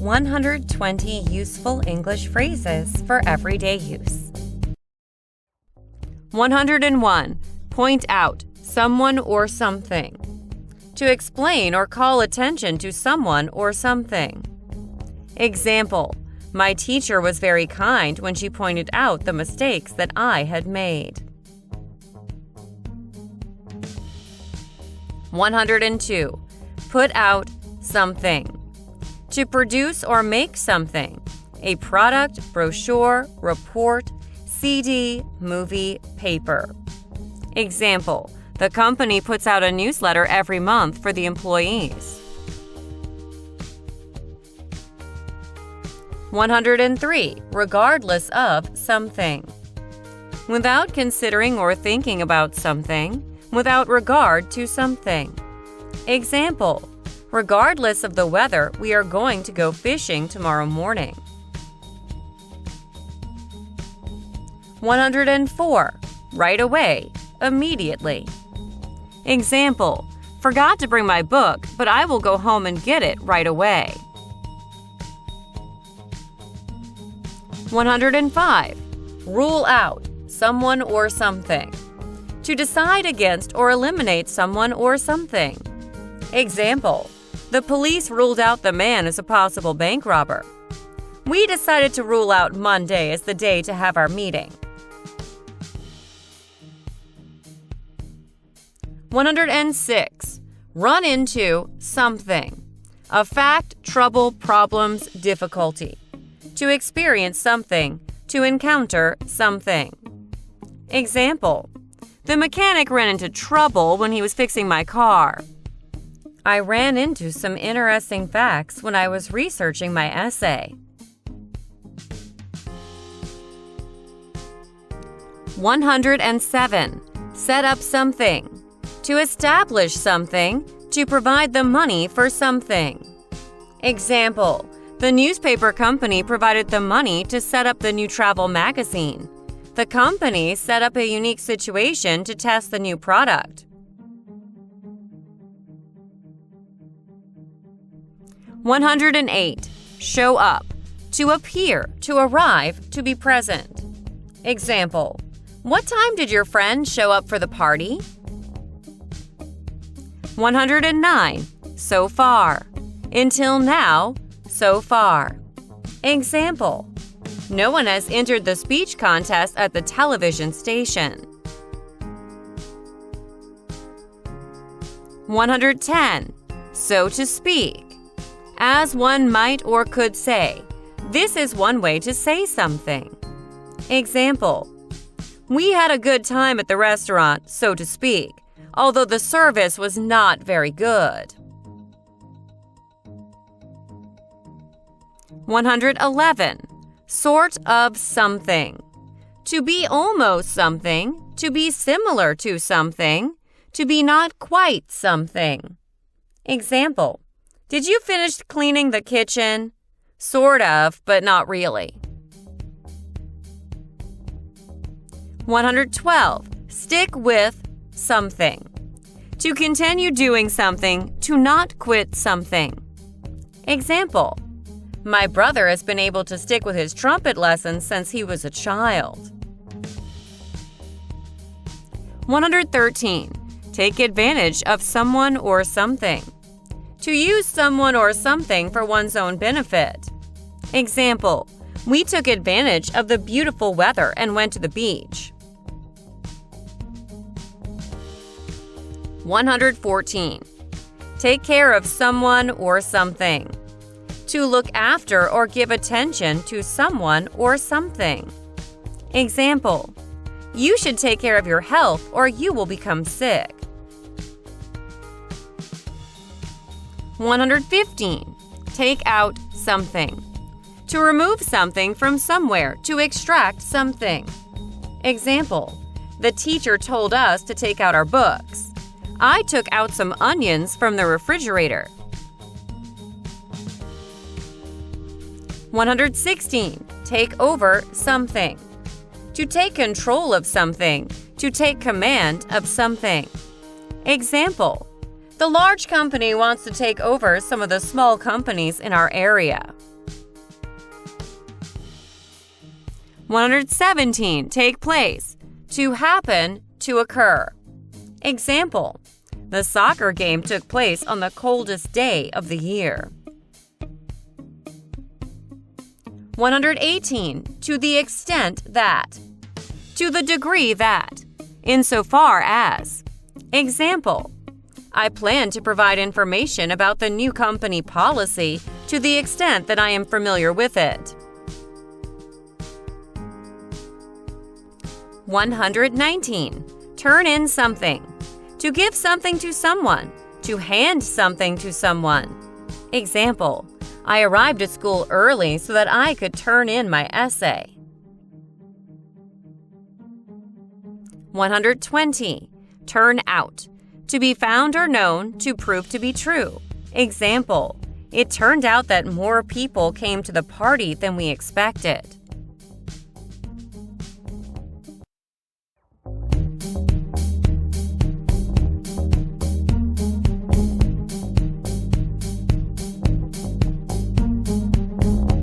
120 useful English phrases for everyday use. 101. Point out someone or something. To explain or call attention to someone or something. Example: my teacher was very kind when she pointed out the mistakes that I had made. 102. Put out something. To produce or make something. A product, brochure, report, CD, movie, paper. Example: the company puts out a newsletter every month for the employees. 103. Regardless of something. Without considering or thinking about something, without regard to something. Example: regardless of the weather, we are going to go fishing tomorrow morning. 104. Right away, immediately. Example: forgot to bring my book, but I will go home and get it right away. 105. Rule out someone or something. To decide against or eliminate someone or something. Example: the police ruled out the man as a possible bank robber. We decided to rule out Monday as the day to have our meeting. 106. Run into something. A fact, trouble, problems, difficulty. To experience something. To encounter something. Example: the mechanic ran into trouble when he was fixing my car. I ran into some interesting facts when I was researching my essay. 107. Set up something. To establish something, to provide the money for something. Example: the newspaper company provided the money to set up the new travel magazine. The company set up a unique situation to test the new product. 108. Show up. To appear, to arrive, to be present. Example: what time did your friend show up for the party? 109. So far. Until now, so far. Example: no one has entered the speech contest at the television station. 110. So to speak. As one might or could say. This is one way to say something. Example: we had a good time at the restaurant, so to speak, although the service was not very good. 111. Sort of something. To be almost something, to be similar to something, to be not quite something. Example: did you finish cleaning the kitchen? Sort of, but not really. 112. Stick with something. To continue doing something, to not quit something. Example: my brother has been able to stick with his trumpet lessons since he was a child. 113. Take advantage of someone or something. To use someone or something for one's own benefit. Example: we took advantage of the beautiful weather and went to the beach. 114. Take care of someone or something. To look after or give attention to someone or something. Example: you should take care of your health or you will become sick. 115. Take out something. To remove something from somewhere, to extract something. Example: the teacher told us to take out our books. I took out some onions from the refrigerator. 116. Take over something. To take control of something, to take command of something. Example: the large company wants to take over some of the small companies in our area. 117. Take place. To happen, to occur. Example: the soccer game took place on the coldest day of the year. 118. To the extent that. To the degree that. Insofar as. Example: I plan to provide information about the new company policy to the extent that I am familiar with it. 119. Turn in something. To give something to someone. To hand something to someone. Example: I arrived at school early so that I could turn in my essay. 120. Turn out. To be found or known, to prove to be true. Example: it turned out that more people came to the party than we expected.